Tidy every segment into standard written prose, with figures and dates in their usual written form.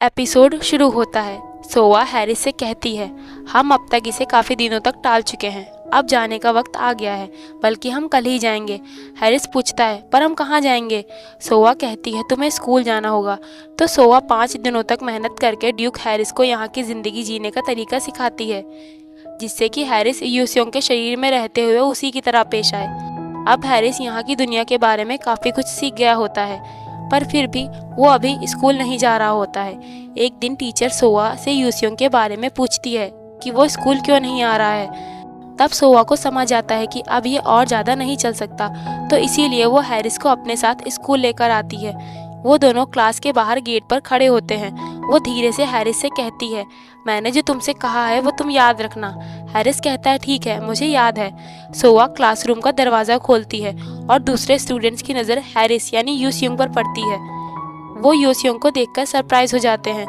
Episode शुरू होता है। सोआ हैरिस से कहती है, हम अब तक इसे काफ़ी दिनों तक टाल चुके हैं, अब जाने का वक्त आ गया है, बल्कि हम कल ही जाएंगे। हैरिस पूछता है, पर हम कहाँ जाएंगे? सोआ कहती है, तुम्हें स्कूल जाना होगा। तो सोआ 5 दिनों तक मेहनत करके ड्यूक हैरिस को यहाँ की ज़िंदगी जीने का तरीका सिखाती है, जिससे कि हैरिस यूसियोंग के शरीर में रहते हुए उसी की तरह पेश आए। अब हैरिस यहाँ की दुनिया के बारे में काफ़ी कुछ सीख गया होता है, पर फिर भी वो अभी स्कूल नहीं जा रहा होता है। एक दिन टीचर सोआ से यूसियोंग के बारे में पूछती है कि वो स्कूल क्यों नहीं आ रहा है। तब सोआ को समझ आता है कि अब ये और ज़्यादा नहीं चल सकता, तो इसीलिए वो हैरिस को अपने साथ स्कूल लेकर आती है। वो दोनों क्लास के बाहर गेट पर खड़े होते हैं। वो धीरे से हैरिस से कहती है, मैंने जो तुमसे कहा है वो तुम याद रखना। हैरिस कहता है, ठीक है, मुझे याद है। सोआ क्लासरूम का दरवाज़ा खोलती है और दूसरे स्टूडेंट्स की नज़र हैरिस यानी यूसियोंग पर पड़ती है। वो यूसियोंग को देखकर सरप्राइज हो जाते हैं।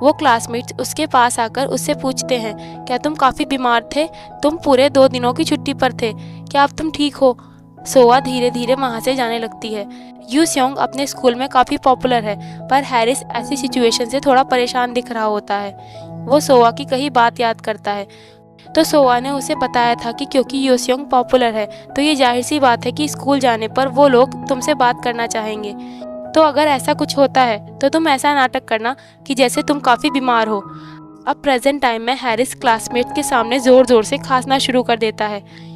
वो क्लासमेट्स उसके पास आकर उससे पूछते हैं, क्या तुम काफ़ी बीमार थे? तुम पूरे 2 दिनों की छुट्टी पर थे, क्या अब तुम ठीक हो? सोआ धीरे धीरे वहाँ से जाने लगती है। यूसियोंग अपने स्कूल में काफ़ी पॉपुलर है, पर हैरिस ऐसी सिचुएशन से थोड़ा परेशान दिख रहा होता है। वो सोआ की कही बात याद करता है। तो सोआ ने उसे बताया था कि क्योंकि यूसियोंग पॉपुलर है, तो ये जाहिर सी बात है कि स्कूल जाने पर वो लोग तुमसे बात करना चाहेंगे। तो अगर ऐसा कुछ होता है तो तुम ऐसा नाटक करना कि जैसे तुम काफ़ी बीमार हो। अब प्रेजेंट टाइम में हैरिस क्लासमेट के सामने ज़ोर ज़ोर से खांसना शुरू कर देता है।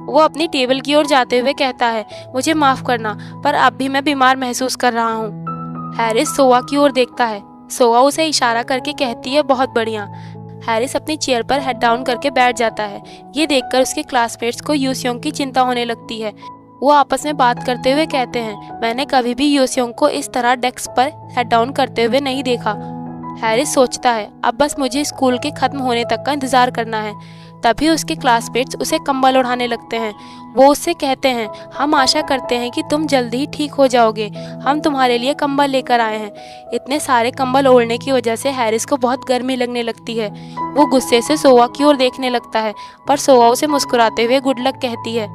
वो अपनी टेबल की ओर जाते हुए कहता है, मुझे माफ़ करना, पर अब भी मैं बीमार महसूस कर रहा हूँ। हैरिस सोआ की ओर देखता है। सोआ उसे इशारा करके कहती है, बहुत बढ़िया। हैरिस अपनी चेयर पर हेड डाउन करके बैठ जाता है। ये देखकर उसके क्लासमेट्स को यूसियोंग की चिंता होने लगती है। वो आपस में बात करते हुए कहते हैं, मैंने कभी भी यूसियोंग को इस तरह डेस्क पर हेड डाउन करते हुए नहीं देखा। हैरिस सोचता है, अब बस मुझे स्कूल के ख़त्म होने तक का इंतज़ार करना है। तभी उसके क्लासमेट्स उसे कंबल ओढ़ाने लगते हैं। वो उससे कहते हैं, हम आशा करते हैं कि तुम जल्दी ही ठीक हो जाओगे, हम तुम्हारे लिए कंबल लेकर आए हैं। इतने सारे कंबल ओढ़ने की वजह से हैरिस को बहुत गर्मी लगने लगती है। वो गुस्से से सोआ की ओर देखने लगता है, पर सोआ उसे मुस्कुराते हुए गुड लक कहती है।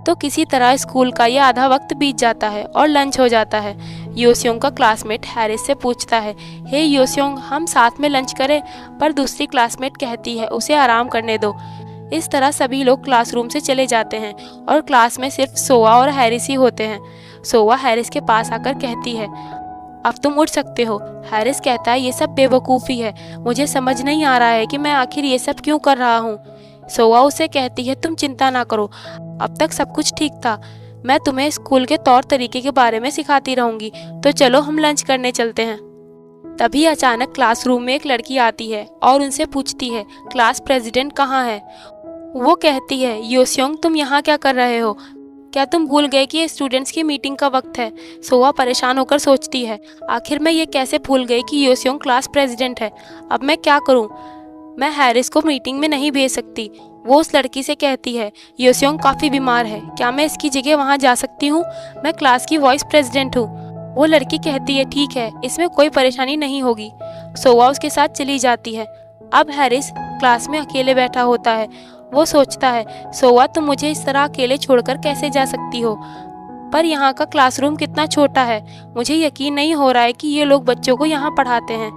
तो किसी तरह स्कूल का ये आधा वक्त बीत जाता है और लंच हो जाता है। यूसियोंग का क्लासमेट हैरिस से पूछता है, हे यूसियोंग, हम साथ में लंच करें? पर दूसरी क्लासमेट कहती है, उसे आराम करने दो। इस तरह सभी लोग क्लासरूम से चले जाते हैं और क्लास में सिर्फ सोआ और हैरिस ही होते हैं। सोआ हैरिस के पास आकर कहती है, अब तुम उठ सकते हो। हैरिस कहता है, ये सब बेवकूफ़ी है, मुझे समझ नहीं आ रहा है कि मैं आखिर ये सब क्यों कर रहा हूँ। सोआ उसे कहती है, तुम चिंता ना करो, अब तक सब कुछ ठीक था। मैं तुम्हें स्कूल के तौर तरीके के बारे में सिखाती रहूंगी, तो चलो हम लंच करने चलते हैं। तभी अचानक क्लासरूम में एक लड़की आती है और उनसे पूछती है, क्लास प्रेसिडेंट कहाँ है? वो कहती है, यूसियोंग, तुम यहाँ क्या कर रहे हो? क्या तुम भूल गए कि ये स्टूडेंट्स की मीटिंग का वक्त है? सोआ परेशान होकर सोचती है, आखिर मैं ये कैसे भूल गई कि यूसियोंग क्लास प्रेसिडेंट है? अब मैं क्या करूँ? मैं हैरिस को मीटिंग में नहीं भेज सकती। वो उस लड़की से कहती है, यूसियोंग काफ़ी बीमार है, क्या मैं इसकी जगह वहाँ जा सकती हूँ? मैं क्लास की वाइस प्रेसिडेंट हूँ। वो लड़की कहती है, ठीक है, इसमें कोई परेशानी नहीं होगी। सोआ उसके साथ चली जाती है। अब हैरिस क्लास में अकेले बैठा होता है। वो सोचता है, सोआ, तुम मुझे इस तरह अकेले छोड़कर कैसे जा सकती हो? पर यहाँ का क्लासरूम कितना छोटा है, मुझे यकीन नहीं हो रहा है कि ये लोग बच्चों को यहाँ पढ़ाते हैं।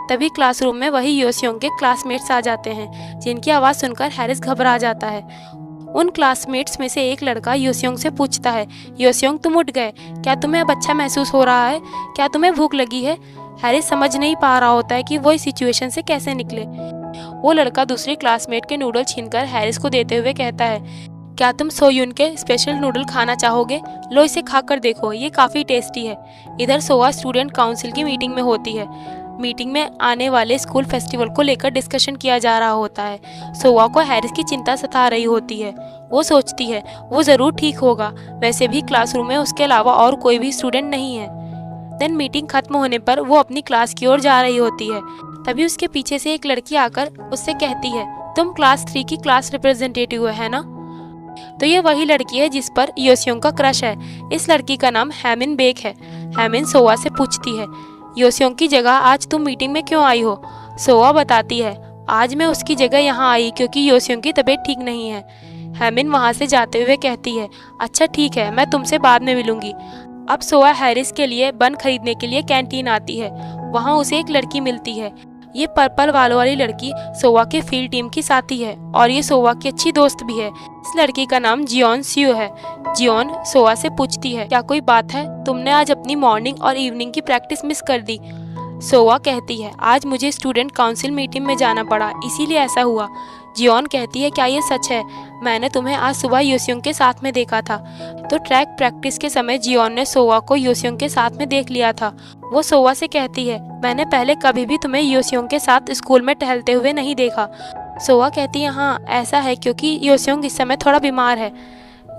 तभी क्लासरूम में वही यूसियोंग के क्लासमेट्स आ जाते हैं, जिनकी आवाज़ सुनकर हैरिस घबरा जाता है। उन क्लासमेट्स में से एक लड़का यूसियोंग से पूछता है, यूसियोंग, तुम उठ गए, क्या तुम्हें अब अच्छा महसूस हो रहा है? क्या तुम्हें भूख लगी है? हैरिस समझ नहीं पा रहा होता है कि वो इस सिचुएशन से कैसे निकले। वो लड़का दूसरी क्लासमेट के नूडल छीनकर हैरिस को देते हुए कहता है, क्या तुम सोयुन के स्पेशल नूडल खाना चाहोगे? लो, इसे खाकर देखो, ये काफ़ी टेस्टी है। इधर सोआ स्टूडेंट काउंसिल की मीटिंग में होती है। मीटिंग में आने वाले स्कूल फेस्टिवल को लेकर डिस्कशन किया जा रहा होता है। सोआ को हैरिस की चिंता सता रही होती है। वो सोचती है, वो ज़रूर ठीक होगा, वैसे भी क्लासरूम में उसके अलावा और कोई भी स्टूडेंट नहीं है। देन मीटिंग खत्म होने पर वो अपनी क्लास की ओर जा रही होती है। तभी उसके पीछे से एक लड़की आकर उससे कहती है, तुम क्लास 3 की क्लास रिप्रेजेंटेटिव हो, है ना? तो ये वही लड़की है जिस पर यूसियोंग का क्रश है। इस लड़की का नाम हैमिन बेक है। हैमिन सोआ से पूछती है, यूसियोंग की जगह आज तुम मीटिंग में क्यों आई हो? सोआ बताती है, आज मैं उसकी जगह यहाँ आई क्योंकि यूसियोंग की तबीयत ठीक नहीं है। हैमिन वहाँ से जाते हुए कहती है, अच्छा ठीक है, मैं तुमसे बाद में मिलूंगी। अब सोआ हैरिस के लिए बन खरीदने के लिए कैंटीन आती है। वहाँ उसे एक लड़की मिलती है। ये पर्पल बालों वाली लड़की सोवा के फील्ड टीम की साथी है और ये सोवा की अच्छी दोस्त भी है। इस लड़की का नाम जियोन सियो है। जियोन सोवा से पूछती है, क्या कोई बात है? तुमने आज अपनी मॉर्निंग और इवनिंग की प्रैक्टिस मिस कर दी। सोवा कहती है, आज मुझे स्टूडेंट काउंसिल मीटिंग में जाना पड़ा, इसीलिए ऐसा हुआ। जियोन कहती है, क्या ये सच है? मैंने तुम्हें आज सुबह योसियोंग के साथ में देखा था। तो ट्रैक प्रैक्टिस के समय जियोन ने सोवा को योसियोंग के साथ में देख लिया था। वो सोवा से कहती है, मैंने पहले कभी भी तुम्हें योसियोंग के साथ स्कूल में टहलते हुए नहीं देखा। सोवा कहती है, हाँ ऐसा है क्योंकि योसियोंग इस समय थोड़ा बीमार है।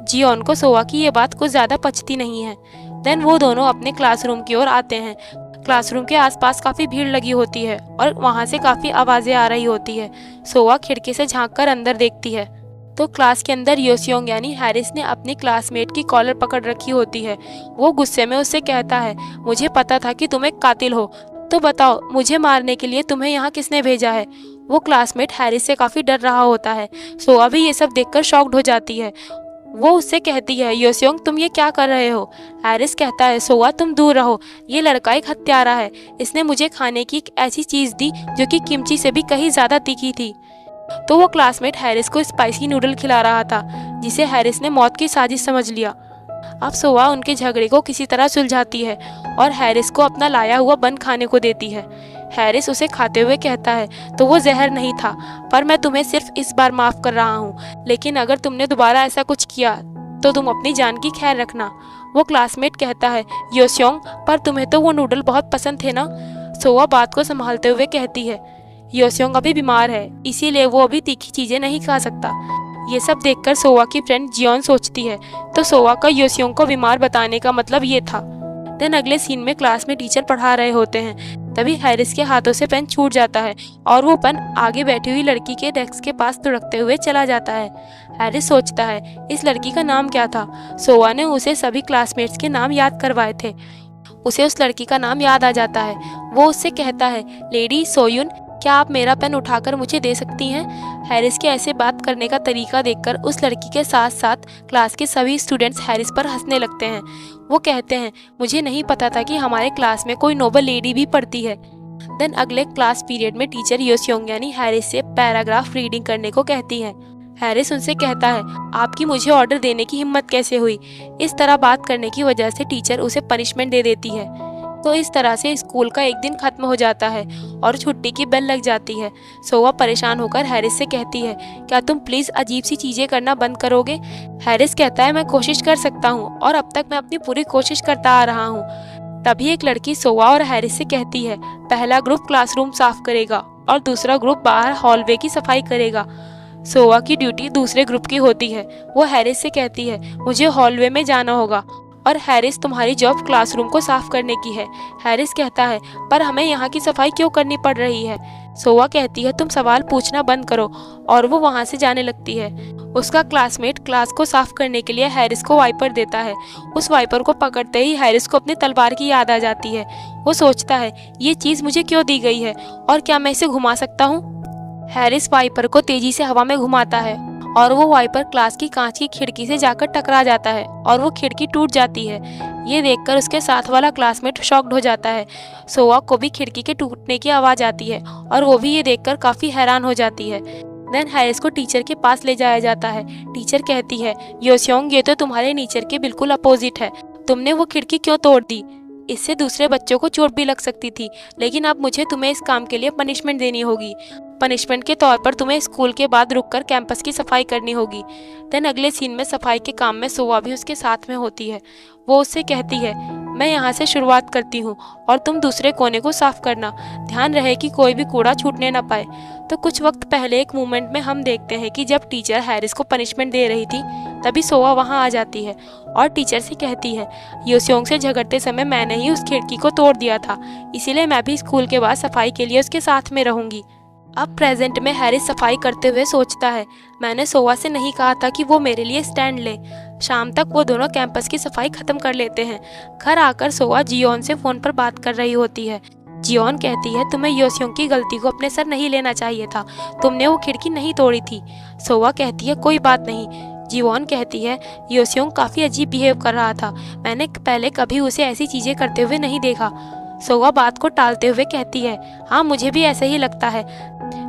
जियोन को सोवा की ये बात कुछ ज़्यादा पचती नहीं है। देन वो दोनों अपने क्लासरूम की ओर आते हैं। क्लासरूम के आसपास काफ़ी भीड़ लगी होती है और वहाँ से काफ़ी आवाज़ें आ रही होती है। सोवा खिड़की से झांककर अंदर देखती है तो क्लास के अंदर योसियोंग यानी हैरिस ने अपनी क्लासमेट की कॉलर पकड़ रखी होती है। वो गुस्से में उससे कहता है, मुझे पता था कि तुम एक कातिल हो, तो बताओ मुझे मारने के लिए तुम्हें यहाँ किसने भेजा है? वो क्लासमेट हैरिस से काफ़ी डर रहा होता है। सोवा भी ये सब देखकर शॉक्ड हो जाती है। वो उससे कहती है, योसियोंग तुम ये क्या कर रहे हो? हैरिस कहता है, सोवा तुम दूर रहो, ये लड़का एक हत्यारा है। इसने मुझे खाने की एक ऐसी चीज़ दी जो कि किमची से भी कहीं ज़्यादा तीखी थी। तो वो क्लासमेट हैरिस को स्पाइसी नूडल खिला रहा था जिसे हैरिस ने मौत की साजिश समझ लिया। अब सोवा उनके झगड़े को किसी तरह सुलझाती है और हैरिस को अपना लाया हुआ बन खाने को देती है। हैरिस उसे खाते हुए कहता है, तो वो जहर नहीं था, पर मैं तुम्हें सिर्फ इस बार माफ़ कर रहा हूँ, लेकिन अगर तुमने दोबारा ऐसा कुछ किया तो तुम अपनी जान की खैर रखना। वो क्लासमेट कहता है, योसियोंग पर तुम्हें तो वो नूडल बहुत पसंद थे ना? सोवा बात को संभालते हुए कहती है, योसियोंग अभी बीमार है, इसीलिए वो अभी तीखी चीज़ें नहीं खा सकता। ये सब देखकर सोवा की फ्रेंड जियोन सोचती है, तो सोवा का योसियोंग को बीमार बताने का मतलब ये था। देन अगले सीन में क्लास में टीचर पढ़ा रहे होते हैं। तभी हैरिस के हाथों से पेन छूट जाता है और वो पेन आगे बैठी हुई लड़की के डेस्क के पास तुड़कते हुए चला जाता है। हैरिस सोचता है, इस लड़की का नाम क्या था? सोवा ने उसे सभी क्लासमेट्स के नाम याद करवाए थे। उसे उस लड़की का नाम याद आ जाता है। वो उससे कहता है, लेडी सोयुन, क्या आप मेरा पेन उठाकर मुझे दे सकती हैं? हैरिस के ऐसे बात करने का तरीका देखकर उस लड़की के साथ साथ क्लास के सभी स्टूडेंट्स हैरिस पर हंसने लगते हैं। वो कहते हैं, मुझे नहीं पता था कि हमारे क्लास में कोई नोबल लेडी भी पढ़ती है। देन अगले क्लास पीरियड में टीचर योसियोंग यानी हैरिस से पैराग्राफ रीडिंग करने को कहती है। हैरिस उनसे कहता है, आपकी मुझे ऑर्डर देने की हिम्मत कैसे हुई? इस तरह बात करने की वजह से टीचर उसे पनिशमेंट दे देती है। तो इस तरह से स्कूल का एक दिन खत्म हो जाता है और छुट्टी की बेल लग जाती है। सोवा परेशान होकर हैरिस से कहती है, क्या तुम प्लीज़ अजीब सी चीज़ें करना बंद करोगे? हैरिस कहता है, मैं कोशिश कर सकता हूँ और अब तक मैं अपनी पूरी कोशिश करता आ रहा हूँ। तभी एक लड़की सोवा और हैरिस से कहती है, पहला ग्रुप क्लासरूम साफ करेगा और दूसरा ग्रुप बाहर हॉलवे की सफाई करेगा। सोवा की ड्यूटी दूसरे ग्रुप की होती है। वो हैरिस से कहती है, मुझे हॉलवे में जाना होगा और हैरिस तुम्हारी जॉब क्लासरूम को साफ करने की है। हैरिस कहता है, पर हमें यहाँ की सफाई क्यों करनी पड़ रही है? सोवा कहती है, तुम सवाल पूछना बंद करो, और वो वहाँ से जाने लगती है। उसका क्लासमेट क्लास को साफ करने के लिए हैरिस को वाइपर देता है। उस वाइपर को पकड़ते ही हैरिस को अपनी तलवार की याद आ जाती है। वो सोचता है, ये चीज़ मुझे क्यों दी गई है और क्या मैं इसे घुमा सकता हूँ? हैरिस वाइपर को तेजी से हवा में घुमाता है और वो वाइपर क्लास की कांच की खिड़की से जाकर टकरा जाता है और वो खिड़की टूट जाती है। ये देखकर उसके साथ वाला क्लासमेट शॉक्ड हो जाता है। सोवा को भी खिड़की के टूटने की आवाज़ आती है और वो भी ये देखकर काफ़ी हैरान हो जाती है। देन हैरिस को टीचर के पास ले जाया जाता है। टीचर कहती है, योसियोंग, ये तो तुम्हारे नेचर के बिल्कुल अपोजिट है। तुमने वो खिड़की क्यों तोड़ दी? इससे दूसरे बच्चों को चोट भी लग सकती थी, लेकिन अब मुझे तुम्हें इस काम के लिए पनिशमेंट देनी होगी। पनिशमेंट के तौर पर तुम्हें स्कूल के बाद रुककर कैंपस की सफाई करनी होगी। देन अगले सीन में सफाई के काम में सोवा भी उसके साथ में होती है। वो उससे कहती है, मैं यहाँ से शुरुआत करती हूँ और तुम दूसरे कोने को साफ करना। ध्यान रहे कि कोई भी कूड़ा छूटने न पाए। तो कुछ वक्त पहले एक मोमेंट में हम देखते हैं कि जब टीचर हैरिस को पनिशमेंट दे रही थी, तभी सोवा वहाँ आ जाती है और टीचर से कहती है, योसियोंग से झगड़ते समय मैंने ही उस खिड़की को तोड़ दिया था, इसीलिए मैं भी स्कूल के बाद सफाई के लिए उसके साथ में रहूँगी। अब प्रेजेंट में हैरिस सफाई करते हुए सोचता है, मैंने सोवा से नहीं कहा था कि वो मेरे लिए स्टैंड ले। शाम तक वो दोनों कैंपस की सफाई खत्म कर लेते हैं। घर आकर सोवा जियोन से फ़ोन पर बात कर रही होती है। जियोन कहती है, तुम्हें योसियोंग की गलती को अपने सर नहीं लेना चाहिए था, तुमने वो खिड़की नहीं तोड़ी थी। सोवा कहती है, कोई बात नहीं। जियोन कहती है, योसियोंग काफ़ी अजीब बिहेव कर रहा था, मैंने पहले कभी उसे ऐसी चीज़ें करते हुए नहीं देखा। सोवा बात को टालते हुए कहती है, हाँ मुझे भी ऐसा ही लगता है।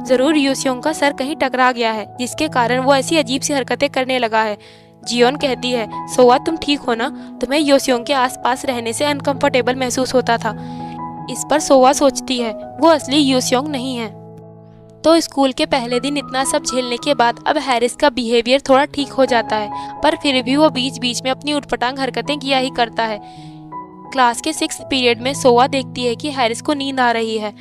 जरूर यूसियोंग का सर कहीं टकरा गया है जिसके कारण वो ऐसी अजीब सी हरकतें करने लगा है। जियोन कहती है, सोवा तुम ठीक हो ना? तुम्हें यूसियोंग के आसपास रहने से अनकंफर्टेबल महसूस होता था। इस पर सोवा सोचती है वो असली यूसियोंग नहीं है। तो स्कूल के पहले दिन इतना सब झेलने के बाद अब हैरिस का बिहेवियर थोड़ा ठीक हो जाता है, पर फिर भी वो बीच बीच में अपनी उटपटांग हरकतें किया ही करता है। क्लास के 6th पीरियड में सोवा देखती है कि हैरिस को नींद आ रही है।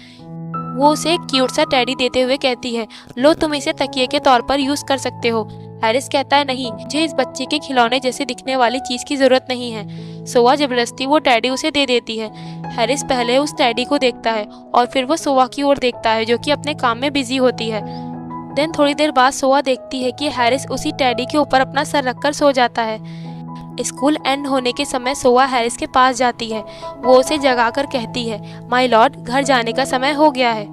वो उसे एक क्यूट सा टेडी देते हुए कहती है, लो तुम इसे तकिए के तौर पर यूज कर सकते हो। हैरिस कहता है, नहीं, मुझे इस बच्चे के खिलौने जैसे दिखने वाली चीज की जरूरत नहीं है। सोवा जबरदस्ती वो टेडी उसे दे देती है। हैरिस पहले उस टेडी को देखता है और फिर वो सोवा की ओर देखता है जो कि अपने काम में बिजी होती है। देन थोड़ी देर बाद सोवा देखती है कि हैरिस उसी टेडी के ऊपर अपना सर रखकर सो जाता है। स्कूल एंड होने के समय सोवा हैरिस के पास जाती है। वो उसे जगाकर कहती है, माय लॉर्ड, घर जाने का समय हो गया है।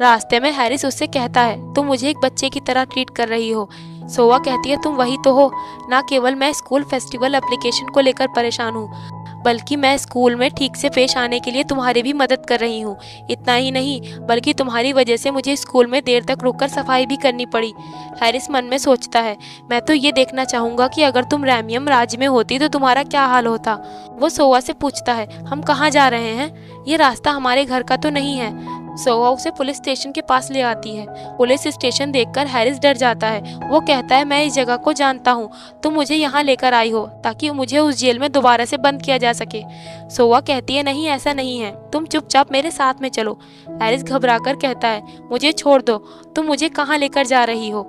रास्ते में हैरिस उससे कहता है, तुम मुझे एक बच्चे की तरह ट्रीट कर रही हो। सोवा कहती है, तुम वही तो हो। ना केवल मैं स्कूल फेस्टिवल एप्लीकेशन को लेकर परेशान हूँ, बल्कि मैं स्कूल में ठीक से पेश आने के लिए तुम्हारी भी मदद कर रही हूँ। इतना ही नहीं, बल्कि तुम्हारी वजह से मुझे स्कूल में देर तक रुककर सफाई भी करनी पड़ी। हैरिस मन में सोचता है, मैं तो ये देखना चाहूँगा कि अगर तुम रैमियम राज्य में होती तो तुम्हारा क्या हाल होता। वो सोवा से पूछता है, हम कहाँ जा रहे हैं? ये रास्ता हमारे घर का तो नहीं है। सोवा उसे पुलिस स्टेशन के पास ले आती है। पुलिस स्टेशन देखकर हैरिस डर जाता है। वो कहता है, मैं इस जगह को जानता हूँ, तुम मुझे यहाँ लेकर आई हो ताकि मुझे उस जेल में दोबारा से बंद किया जा सके। सोवा कहती है, नहीं, ऐसा नहीं है, तुम चुपचाप मेरे साथ में चलो। हैरिस घबराकर कहता है, मुझे छोड़ दो, तुम मुझे कहाँ लेकर जा रही हो?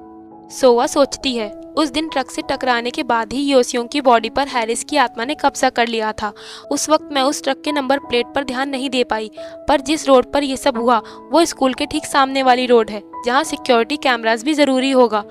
सोवा सोचती है, उस दिन ट्रक से टकराने के बाद ही योसियोंग की बॉडी पर हैरिस की आत्मा ने कब्जा कर लिया था। उस वक्त मैं उस ट्रक के नंबर प्लेट पर ध्यान नहीं दे पाई, पर जिस रोड पर यह सब हुआ वो स्कूल के ठीक सामने वाली रोड है जहां सिक्योरिटी कैमरास भी जरूरी होगा।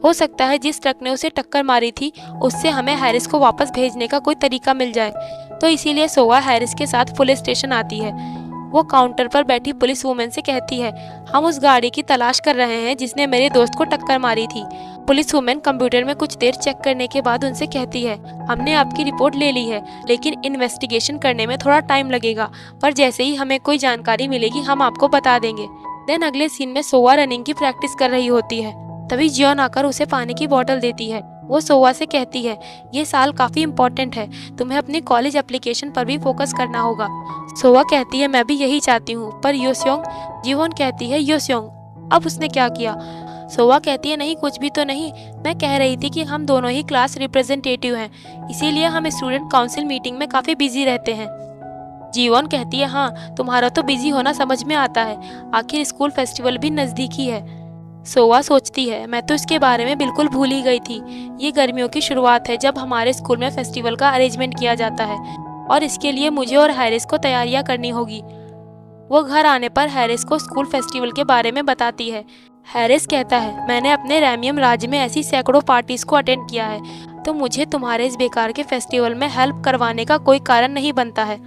हो सकता है जिस ट्रक ने उसे टक्कर मारी थी उससे हमें हैरिस को वापस भेजने का कोई तरीका मिल जाए। तो इसीलिए सोवा हैरिस के साथ पुलिस स्टेशन आती है। वो काउंटर पर बैठी पुलिस वुमेन से कहती है, हम उस गाड़ी की तलाश कर रहे हैं जिसने मेरे दोस्त को टक्कर मारी थी। पुलिस वुमेन कंप्यूटर में कुछ देर चेक करने के बाद उनसे कहती है, हमने आपकी रिपोर्ट ले ली है, लेकिन इन्वेस्टिगेशन करने में थोड़ा टाइम लगेगा, पर जैसे ही हमें कोई जानकारी मिलेगी हम आपको बता देंगे। देन अगले सीन में सोवा रनिंग की प्रैक्टिस कर रही होती है। तभी जियोन आकर उसे पानी की बोतल देती है। वो सोवा से कहती है, ये साल काफी इम्पोर्टेंट है, तुम्हें अपनी कॉलेज एप्लीकेशन पर भी फोकस करना होगा। सोवा कहती है, मैं भी यही चाहती हूँ, पर योसियोंग। जियोन कहती है, योसियोंग, अब उसने क्या किया? सोवा कहती है, नहीं, कुछ भी तो नहीं, मैं कह रही थी कि हम दोनों ही क्लास रिप्रेजेंटेटिव हैं, इसीलिए हम स्टूडेंट काउंसिल मीटिंग में काफी बिजी रहते हैं। जीवन कहती है, हाँ, तुम्हारा तो बिजी होना समझ में आता है, आखिर स्कूल फेस्टिवल भी नजदीक ही है। सोवा सोचती है, मैं तो इसके बारे में बिल्कुल भूल ही गई थी। ये गर्मियों की शुरुआत है जब हमारे स्कूल में फेस्टिवल का अरेंजमेंट किया जाता है और इसके लिए मुझे और हैरिस को तैयारियां करनी होगी। वो घर आने पर हैरिस को स्कूल फेस्टिवल के बारे में बताती है। हैरिस कहता है, मैंने अपने रैमियम राज्य में ऐसी सैकड़ों पार्टीज को अटेंड किया है, तो मुझे तुम्हारे इस बेकार के फेस्टिवल में हेल्प करवाने का कोई कारण नहीं बनता है।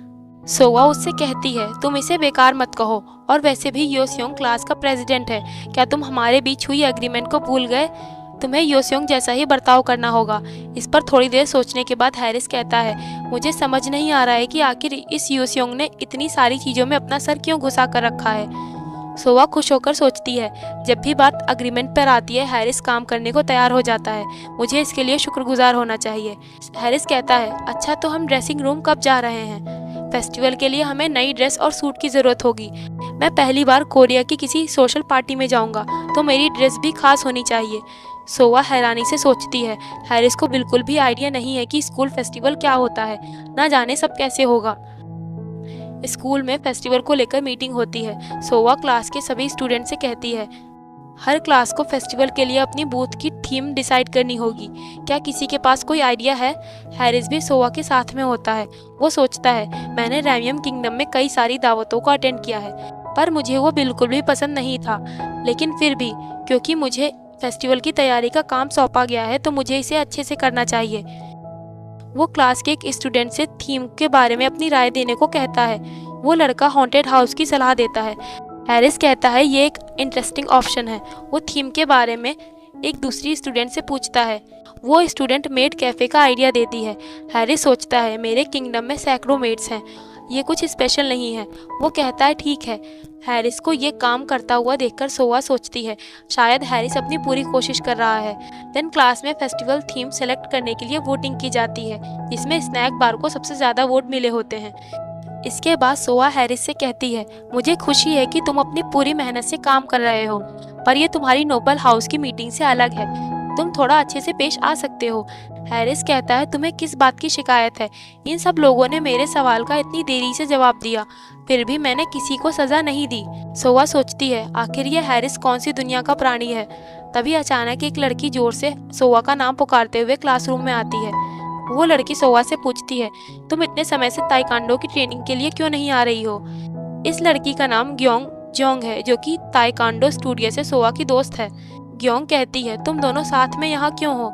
सोवा उससे कहती है, तुम इसे बेकार मत कहो, और वैसे भी योसियोंग क्लास का प्रेसिडेंट है, क्या तुम हमारे बीच हुई एग्रीमेंट को भूल गए? तुम्हें योसियोंग जैसा ही बर्ताव करना होगा। इस पर थोड़ी देर सोचने के बाद हैरिस कहता है, मुझे समझ नहीं आ रहा है कि आखिर इस योसियोंग ने इतनी सारी चीज़ों में अपना सर क्यों घुसा कर रखा है। सोवा खुश होकर सोचती है, जब भी बात अग्रीमेंट पर आती है हैरिस काम करने को तैयार हो जाता है, मुझे इसके लिए शुक्रगुजार होना चाहिए। हैरिस कहता है, अच्छा तो हम ड्रेसिंग रूम कब जा रहे हैं? फेस्टिवल के लिए हमें नई ड्रेस और सूट की जरूरत होगी। मैं पहली बार कोरिया की किसी सोशल पार्टी में जाऊंगा, तो मेरी ड्रेस भी खास होनी चाहिए। सोवा हैरानी से सोचती है, हैरिस को बिल्कुल भी आइडिया नहीं है कि स्कूल फेस्टिवल क्या होता है, ना जाने सब कैसे होगा। स्कूल में फेस्टिवल को लेकर मीटिंग होती है। सोवा क्लास के सभी स्टूडेंट से कहती है, हर क्लास को फेस्टिवल के लिए अपनी बूथ की थीम डिसाइड करनी होगी। क्या किसी के पास कोई आइडिया है? हैरिस भी सोवा के साथ में होता है। वो सोचता है, मैंने रैमियम किंगडम में कई सारी दावतों को अटेंड किया है, पर मुझे वो बिल्कुल भी पसंद नहीं था, लेकिन फिर भी क्योंकि मुझे फेस्टिवल की तैयारी का काम सौंपा गया है तो मुझे इसे अच्छे से करना चाहिए। वो क्लास के एक स्टूडेंट से थीम के बारे में अपनी राय देने को कहता है। वो लड़का हॉन्टेड हाउस की सलाह देता है। हैरिस कहता है, ये एक इंटरेस्टिंग ऑप्शन है। वो थीम के बारे में एक दूसरी स्टूडेंट से पूछता है। वो स्टूडेंट मेड कैफे का आइडिया देती है। हैरिस सोचता है, मेरे किंगडम में सैकड़ों मेड्स हैं, ये कुछ स्पेशल नहीं है। वो कहता है ठीक है। हैरिस को ये काम करता हुआ देखकर सोआ सोचती है शायद हैरिस अपनी पूरी कोशिश कर रहा है। देन क्लास में फेस्टिवल थीम सेलेक्ट करने के लिए वोटिंग की जाती है जिसमें स्नैक बार को सबसे ज़्यादा वोट मिले होते हैं। इसके बाद सोआ हैरिस से कहती है मुझे खुशी है कि तुम अपनी पूरी मेहनत से काम कर रहे हो, पर यह तुम्हारी नोबल हाउस की मीटिंग से अलग है। तुम थोड़ा अच्छे से पेश आ सकते हो। हैरिस कहता है तुम्हें किस बात की शिकायत है? इन सब लोगों ने मेरे सवाल का इतनी देरी से जवाब दिया, फिर भी मैंने किसी को सजा नहीं दी। सोआ सोचती है आखिर ये हैरिस कौन सी दुनिया का प्राणी है। तभी अचानक एक लड़की जोर से सोआ का नाम पुकारते हुए क्लासरूम में आती है। वो लड़की सोआ से पूछती है तुम इतने समय से ताइक्वांडो की ट्रेनिंग के लिए क्यों नहीं आ रही हो? इस लड़की का नाम ग्योंग जोंग है जो कि ताइक्वांडो स्टूडियो से सोआ की दोस्त है। ग्योंग कहती है तुम दोनों साथ में यहाँ क्यों हो?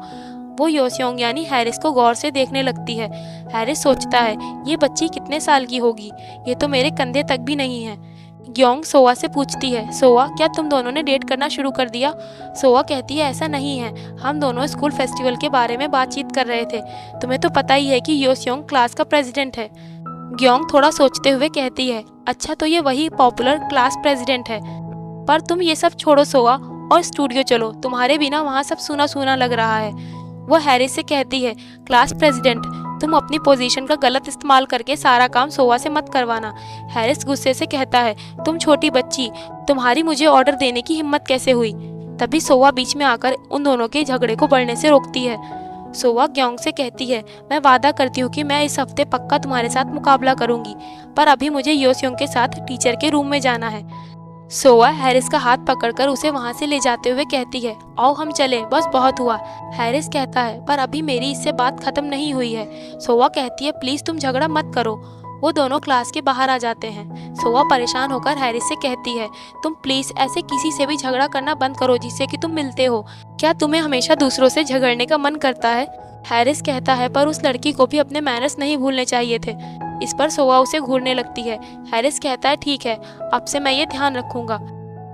वो योस्योंग यानी हैरिस को गौर से देखने लगती है। हैरिस सोचता है ये बच्ची कितने साल की होगी, ये तो मेरे कंधे तक भी नहीं है। ग्योंग सोआ से पूछती है सोआ क्या तुम दोनों ने डेट करना शुरू कर दिया? सोआ कहती है ऐसा नहीं है, हम दोनों स्कूल फेस्टिवल के बारे में बातचीत कर रहे थे। तुम्हें तो पता ही है कि योस्योंग क्लास का प्रेसिडेंट है। ग्योंग थोड़ा सोचते हुए कहती है अच्छा तो ये वही पॉपुलर क्लास प्रेसिडेंट है। पर तुम ये सब छोड़ो सोआ और स्टूडियो चलो, तुम्हारे बिना वहाँ सब सूना सूना लग रहा है। वो हैरिस से कहती है क्लास प्रेसिडेंट तुम अपनी पोजीशन का गलत इस्तेमाल करके सारा काम सोआ से मत करवाना। हैरिस गुस्से से कहता है तुम छोटी बच्ची, तुम्हारी मुझे ऑर्डर देने की हिम्मत कैसे हुई? तभी सोआ बीच में आकर उन दोनों के झगड़े को बढ़ने से रोकती है। सोआ ग्योंग से कहती है मैं वादा करती हूँ कि मैं इस हफ्ते पक्का तुम्हारे साथ मुकाबला करूंगी, पर अभी मुझे योस्योंग के साथ टीचर के रूम में जाना है। सोआ हैरिस का हाथ पकड़कर उसे वहां से ले जाते हुए कहती है आओ हम चले, बस बहुत हुआ। हैरिस कहता है पर अभी मेरी इससे बात खत्म नहीं हुई है। सोआ कहती है प्लीज तुम झगड़ा मत करो। वो दोनों क्लास के बाहर आ जाते हैं। सोआ परेशान होकर हैरिस से कहती है तुम प्लीज ऐसे किसी से भी झगड़ा करना बंद करो जिससे कि तुम मिलते हो। क्या तुम्हें हमेशा दूसरों से झगड़ने का मन करता है? हैरिस कहता है पर उस लड़की को भी अपने मैनर्स नहीं भूलने चाहिए थे। इस पर सोआ उसे घूरने लगती है। हैरिस कहता है ठीक है, अब से मैं ये ध्यान रखूंगा।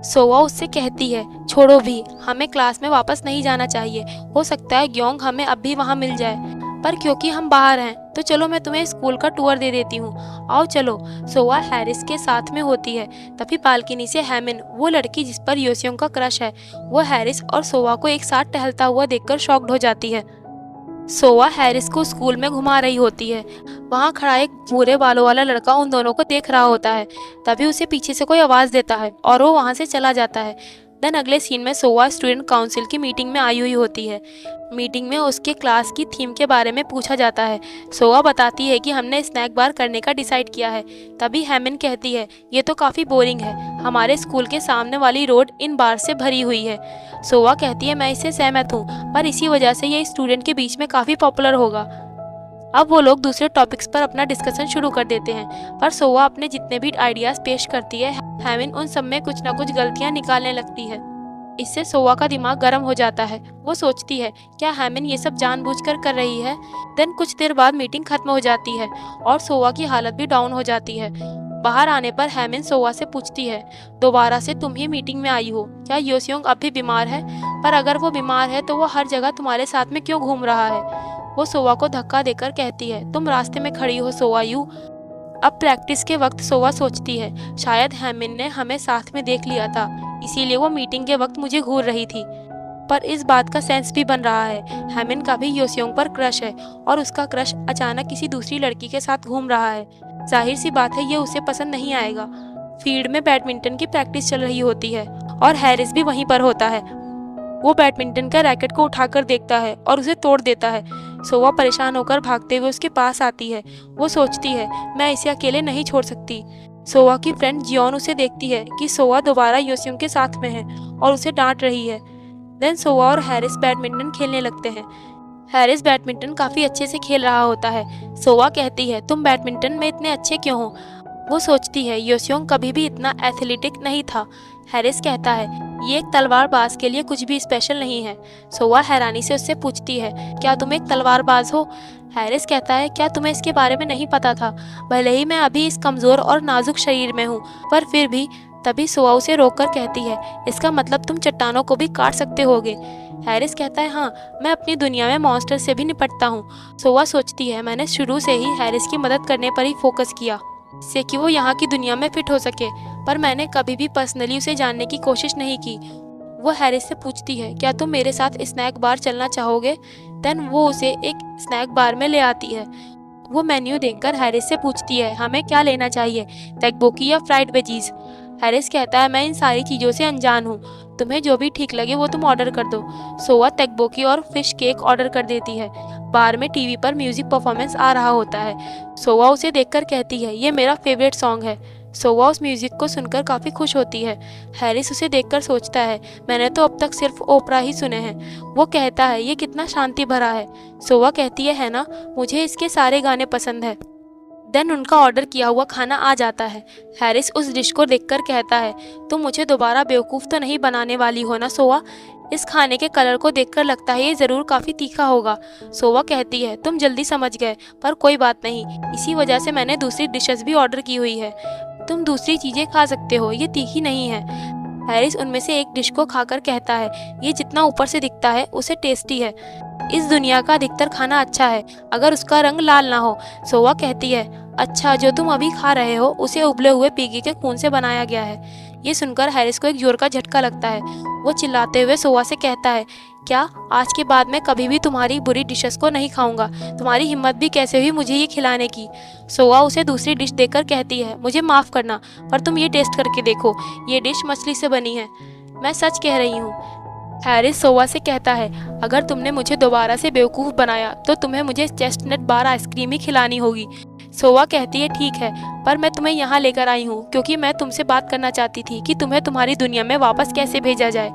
सोआ उससे कहती है छोड़ो भी, हमें क्लास में वापस नहीं जाना चाहिए। हो सकता है ग्योंग हमें अब भी वहाँ मिल जाए, पर क्योंकि हम बाहर हैं तो चलो मैं तुम्हें स्कूल का टूर दे देती हूँ, आओ चलो। सोआ हैरिस के साथ में होती है। तभी बालकनी से हैमिन, वो लड़की जिस पर योस्योंग का क्रश है, वो हैरिस और सोआ को एक साथ टहलता हुआ देखकर शॉक्ड हो जाती है। सोआ हैरिस को स्कूल में घुमा रही होती है। वहाँ खड़ा एक भूरे बालों वाला लड़का उन दोनों को देख रहा होता है। तभी उसे पीछे से कोई आवाज़ देता है और वो वहाँ से चला जाता है। देन अगले सीन में सोआ स्टूडेंट काउंसिल की मीटिंग में आई हुई होती है। मीटिंग में उसके क्लास की थीम के बारे में पूछा जाता है। सोआ बताती है कि हमने स्नैक बार करने का डिसाइड किया है। तभी हैमिन कहती है ये तो काफ़ी बोरिंग है, हमारे स्कूल के सामने वाली रोड इन बार से भरी हुई है। सोआ कहती है मैं इससे सहमत हूँ, पर इसी वजह से ये स्टूडेंट के बीच में काफ़ी पॉपुलर होगा। अब वो लोग दूसरे टॉपिक्स पर अपना डिस्कशन शुरू कर देते हैं, पर सोआ अपने जितने भी आइडियाज़ पेश करती है हैमिन उन सब में कुछ ना कुछ गलतियाँ निकालने लगती है। इससे सोआ का दिमाग गर्म हो जाता है। वो सोचती है क्या हैमिन ये सब जानबूझकर कर रही है। देन कुछ देर बाद मीटिंग खत्म हो जाती है और सोआ की हालत भी डाउन हो जाती है। बाहर आने पर हैमिन सोआ से पूछती है दोबारा से तुम ही मीटिंग में आई हो, क्या योस्योंग अब भी बीमार है? पर अगर वो बीमार है तो वो हर जगह तुम्हारे साथ में क्यों घूम रहा है? वो सोआ को धक्का देकर कहती है तुम रास्ते में खड़ी हो सोआ यू। अब प्रैक्टिस के वक्त सोआ सोचती है शायद हैमिन ने हमें साथ में देख लिया था, इसीलिए वो मीटिंग के वक्त मुझे घूर रही थी। पर इस बात का सेंस भी बन रहा है, हैमिन का भी योस्योंग पर क्रश है और उसका क्रश अचानक किसी दूसरी लड़की के साथ घूम रहा है। जाहिर सी बात है ये उसे पसंद नहीं आएगा। फील्ड में बैडमिंटन की प्रैक्टिस चल रही होती है और हैरिस भी वहीं पर होता है। वो बैडमिंटन का रैकेट को उठाकर देखता है और उसे तोड़ देता है। सोआ परेशान होकर भागते हुए उसके पास आती है। वो सोचती है मैं इसे अकेले नहीं छोड़ सकती। सोआ की फ्रेंड जियोन उसे देखती है कि सोआ दोबारा योस्योंग के साथ में है और उसे डांट रही है। देन सोआ और हैरिस बैडमिंटन खेलने लगते हैं। हैरिस बैडमिंटन काफ़ी अच्छे से खेल रहा होता है। सोआ कहती है तुम बैडमिंटन में इतने अच्छे क्यों हो? वो सोचती है योस्योंग कभी भी इतना एथलेटिक नहीं था। हैरिस कहता है ये एक तलवारबाज के लिए कुछ भी स्पेशल नहीं है। सोआ हैरानी से उससे पूछती है क्या तुम एक तलवारबाज हो? हैरिस कहता है क्या तुम्हें इसके बारे में नहीं पता था? भले ही मैं अभी इस कमज़ोर और नाजुक शरीर में हूँ, पर फिर भी। तभी सोआ उसे रोककर कहती है इसका मतलब तुम चट्टानों को भी काट सकते होगे। हैरिस कहता है हाँ, मैं अपनी दुनिया में मॉन्स्टर से भी निपटता हूँ। सोआ सोचती है मैंने शुरू से ही हैरिस की मदद करने पर ही फोकस किया। जिससे कि वो यहाँ की दुनिया में फिट हो सके, पर मैंने कभी भी पर्सनली उसे जानने की कोशिश नहीं की। वो हैरिस से पूछती है, क्या तुम मेरे साथ स्नैक बार चलना चाहोगे? देन वो उसे एक स्नैक बार में ले आती है। वो मेन्यू देखकर हैरिस से पूछती है, हमें क्या लेना चाहिए, तकबोकी या फ्राइड वेजीज? हैरिस कहता है, मैं इन सारी चीज़ों से अनजान हूँ, तुम्हें जो भी ठीक लगे वो तुम ऑर्डर कर दो। सोवा तकबोकी और फिश केक ऑर्डर कर देती है। बार में टीवी पर म्यूजिक परफॉर्मेंस आ रहा होता है। सोवा उसे देखकर कहती है, ये मेरा फेवरेट सॉन्ग है। सोवा उस म्यूजिक को सुनकर काफ़ी खुश होती है। हैरिस उसे देखकर सोचता है, मैंने तो अब तक सिर्फ ओपरा ही सुने हैं। वो कहता है, ये कितना शांति भरा है। सोवा कहती है ना, मुझे इसके सारे गाने पसंद है। देन उनका ऑर्डर किया हुआ खाना आ जाता है। हैरिस उस डिश को देखकर कहता है, तुम मुझे दोबारा बेवकूफ़ तो नहीं बनाने वाली हो ना सोवा? इस खाने के कलर को देखकर लगता है ये ज़रूर काफ़ी तीखा होगा। सोवा कहती है, तुम जल्दी समझ गए, पर कोई बात नहीं, इसी वजह से मैंने दूसरी डिशेस भी ऑर्डर की हुई है। तुम दूसरी चीज़ें खा सकते हो, ये तीखी नहीं है। हैरिस उनमें से एक डिश को खाकर कहता है, ये जितना ऊपर से दिखता है उसे टेस्टी है। इस दुनिया का अधिकतर खाना अच्छा है अगर उसका रंग लाल ना हो। सोवा कहती है, अच्छा, जो तुम अभी खा रहे हो उसे उबले हुए पीगी के खून से बनाया गया है। ये सुनकर हैरिस को एक जोर का झटका लगता है। वो चिल्लाते हुए सोवा से कहता है, क्या आज के बाद मैं कभी भी तुम्हारी बुरी डिशेस को नहीं खाऊंगा? तुम्हारी हिम्मत भी कैसे हुई मुझे ये खिलाने की? सोवा उसे दूसरी डिश देकर कहती है, मुझे माफ़ करना, पर तुम ये टेस्ट करके देखो, ये डिश मछली से बनी है, मैं सच कह रही हूँ। हैरिस सोवा से कहता है, अगर तुमने मुझे दोबारा से बेवकूफ़ बनाया तो तुम्हें मुझे चेस्टनट बार आइसक्रीम ही खिलानी होगी। सोवा कहती है, ठीक है, पर मैं तुम्हें यहाँ लेकर आई हूँ क्योंकि मैं तुमसे बात करना चाहती थी कि तुम्हें तुम्हारी दुनिया में वापस कैसे भेजा जाए।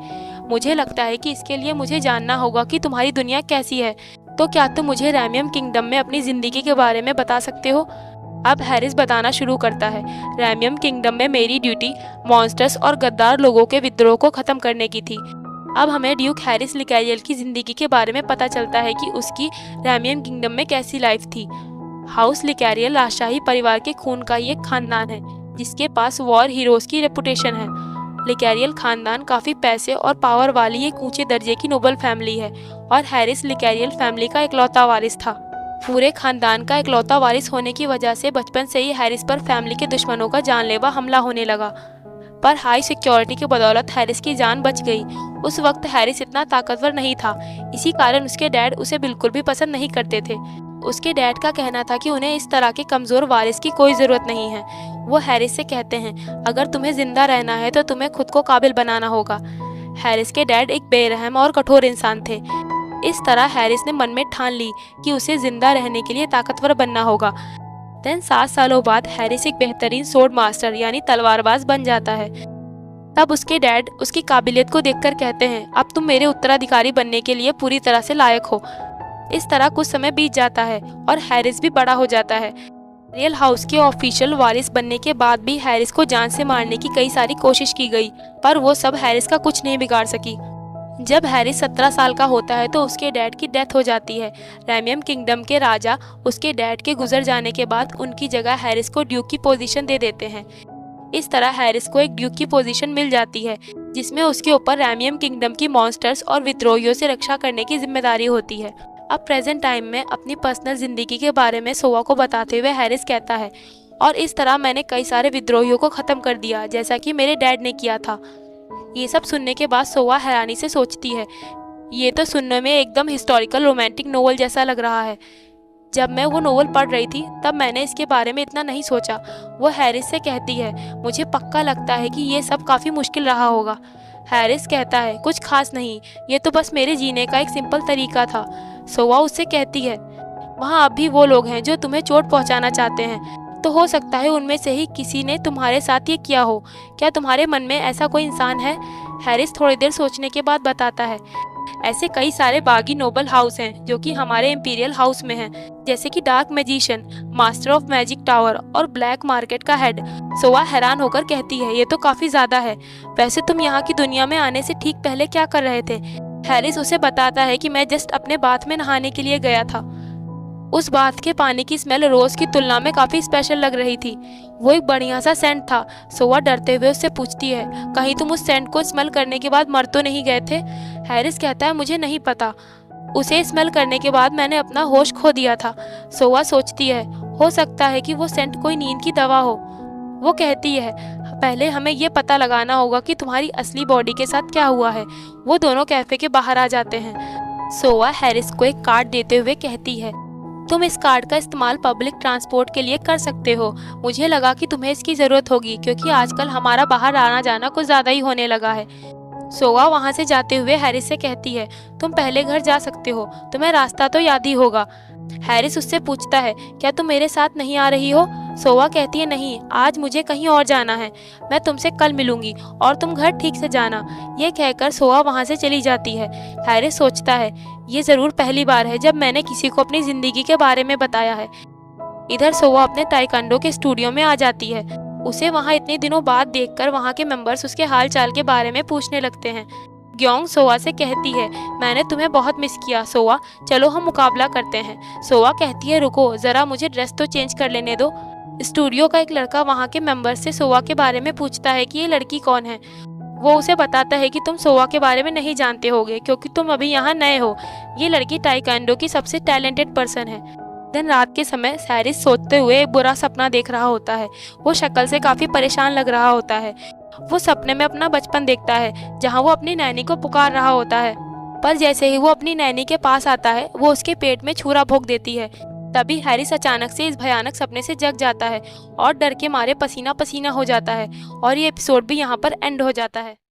मुझे लगता है कि इसके लिए मुझे जानना होगा कि तुम्हारी दुनिया कैसी है। तो क्या तुम मुझे रैमियम किंगडम में अपनी ज़िंदगी के बारे में बता सकते हो? अब हैरिस बताना शुरू करता है। रैमियम किंगडम में मेरी ड्यूटी मॉन्स्टर्स और गद्दार लोगों के विद्रोह को ख़त्म करने की थी। अब हमें ड्यूक हैरिस लिकैरियल की ज़िंदगी के बारे में पता चलता है कि उसकी रैमियम किंगडम में कैसी लाइफ थी। हाउस लिकैरियल राजशाही परिवार के खून का ही एक खानदान है जिसके पास वॉर हीरोज़ की रेपुटेशन है। लिकैरियल खानदान काफ़ी पैसे और पावर वाली एक ऊंचे दर्जे की नोबल फैमिली है और हैरिस लिकैरियल फैमिली का इकलौता वारिस था। पूरे खानदान का इकलौता वारिस होने की वजह से बचपन से ही हैरिस पर फैमिली के दुश्मनों का जानलेवा हमला होने लगा, पर हाई सिक्योरिटी की बदौलत हैरिस की जान बच गई। उस वक्त हैरिस इतना ताकतवर नहीं था, इसी कारण उसके डैड उसे बिल्कुल भी पसंद नहीं करते थे। उसके डैड का कहना था कि उन्हें इस तरह के कमज़ोर वारिस की कोई ज़रूरत नहीं है। वो हैरिस से कहते हैं, अगर तुम्हें ज़िंदा रहना है तो तुम्हें खुद को काबिल बनाना होगा। हैरिस के डैड एक बेरहम और कठोर इंसान थे। इस तरह हैरिस ने मन में ठान ली कि उसे ज़िंदा रहने के लिए ताकतवर बनना होगा। देन 7 सालों बाद हैरिस एक बेहतरीन सोर्ड मास्टर यानी तलवारबाज बन जाता है। तब उसके डैड उसकी काबिलियत को देखकर कहते हैं, अब तुम मेरे उत्तराधिकारी बनने के लिए पूरी तरह से लायक हो। इस तरह कुछ समय बीत जाता है और हैरिस भी बड़ा हो जाता है। रियल हाउस के ऑफिशियल वारिस बनने के बाद भी हैरिस को जान से मारने की कई सारी कोशिश की गई, पर वो सब हैरिस का कुछ नहीं बिगाड़ सकी। जब हैरिस 17 साल का होता है तो उसके डैड की डेथ हो जाती है। रैमियम किंगडम के राजा उसके डैड के गुजर जाने के बाद उनकी जगह हैरिस को ड्यूक की पोजीशन दे देते हैं। इस तरह हैरिस को एक ड्यूक की पोजीशन मिल जाती है जिसमें उसके ऊपर रैमियम किंगडम की मॉन्स्टर्स और विद्रोहियों से रक्षा करने की जिम्मेदारी होती है। अब प्रेजेंट टाइम में अपनी पर्सनल जिंदगी के बारे में सोवा को बताते हुए हैरिस कहता है, और इस तरह मैंने कई सारे विद्रोहियों को ख़त्म कर दिया जैसा कि मेरे डैड ने किया था। ये सब सुनने के बाद सोवा हैरानी से सोचती है, ये तो सुनने में एकदम हिस्टोरिकल रोमांटिक नोवेल जैसा लग रहा है। जब मैं वो नोवेल पढ़ रही थी तब मैंने इसके बारे में इतना नहीं सोचा। वो हैरिस से कहती है, मुझे पक्का लगता है कि ये सब काफ़ी मुश्किल रहा होगा। हैरिस कहता है, कुछ खास नहीं, ये तो बस मेरे जीने का एक सिंपल तरीका था। सोवा उससे कहती है, वहाँ अब भी वो लोग हैं जो तुम्हें चोट पहुँचाना चाहते हैं, तो हो सकता है उनमें से ही किसी ने तुम्हारे साथ ये किया हो। क्या तुम्हारे मन में ऐसा कोई इंसान है? हैरिस थोड़ी देर सोचने के बाद बताता है, ऐसे कई सारे बागी नोबल हाउस हैं जो कि हमारे इंपीरियल हाउस में हैं, जैसे कि dark magician, master of magic tower और ब्लैक मार्केट का हेड। सोवा हैरान होकर कहती है, ये तो काफ़ी ज़्यादा है। वैसे तुम यहाँ की दुनिया में आने से ठीक पहले क्या कर रहे थे? हैरिस उसे बताता है कि मैं जस्ट अपने बाथ में नहाने के लिए गया था। उस बाथ के पानी की स्मेल रोज़ की तुलना में काफ़ी स्पेशल लग रही थी। वो एक बढ़िया सा सेंट था। सोवा डरते हुए उससे पूछती है, कहीं तुम उस सेंट को स्मेल करने के बाद मर तो नहीं गए थे? हैरिस कहता है, मुझे नहीं पता, उसे स्मेल करने के बाद मैंने अपना होश खो दिया था। सोवा सोचती है, हो सकता है कि वो सेंट कोई नींद की दवा हो। वो कहती है, पहले हमें ये पता लगाना होगा कि तुम्हारी असली बॉडी के साथ क्या हुआ है। वो दोनों कैफे के बाहर आ जाते हैं। सोआ हैरिस को एक कार्ड देते हुए कहती है, तुम इस कार्ड का इस्तेमाल पब्लिक ट्रांसपोर्ट के लिए कर सकते हो। मुझे लगा कि तुम्हें इसकी ज़रूरत होगी क्योंकि आजकल हमारा बाहर आना जाना कुछ ज़्यादा ही होने लगा है। सोआ वहाँ से जाते हुए हैरिस से कहती है, तुम पहले घर जा सकते हो, तुम्हें रास्ता तो याद ही होगा। हैरिस उससे पूछता है, क्या तुम मेरे साथ नहीं आ रही हो? सोआ कहती है, नहीं, आज मुझे कहीं और जाना है। मैं तुमसे कल मिलूंगी और तुम घर ठीक से जाना। ये कहकर सोआ वहाँ से चली जाती है। हैरिस सोचता है, ये ज़रूर पहली बार है जब मैंने किसी को अपनी ज़िंदगी के बारे में बताया है। इधर सोआ अपने ताइक्वांडो के स्टूडियो में आ जाती है। उसे वहाँ इतने दिनों बाद देखकर वहाँ के मेंबर्स उसके हाल चाल के बारे में पूछने लगते हैं। ग्योंग सोआ से कहती है, मैंने तुम्हें बहुत मिस किया सोआ, चलो हम मुकाबला करते हैं। सोआ कहती है, रुको ज़रा, मुझे ड्रेस तो चेंज कर लेने दो। स्टूडियो का एक लड़का वहाँ के मेंबर्स से सोआ के बारे में पूछता है कि ये लड़की कौन है। वो उसे बताता है कि तुम सोआ के बारे में नहीं जानते होगे क्योंकि तुम अभी यहाँ नए हो। ये लड़की ताइक्वांडो की सबसे टैलेंटेड पर्सन है। दिन रात के समय हैरिस सोचते हुए एक बुरा सपना देख रहा होता है। वो शक्ल से काफ़ी परेशान लग रहा होता है। वो सपने में अपना बचपन देखता है जहाँ वो अपनी नैनी को पुकार रहा होता है, पर जैसे ही वो अपनी नैनी के पास आता है वो उसके पेट में छुरा भोंक देती है। तभी हैरिस अचानक से इस भयानक सपने से जग जाता है और डर के मारे पसीना पसीना हो जाता है और ये एपिसोड भी यहाँ पर एंड हो जाता है।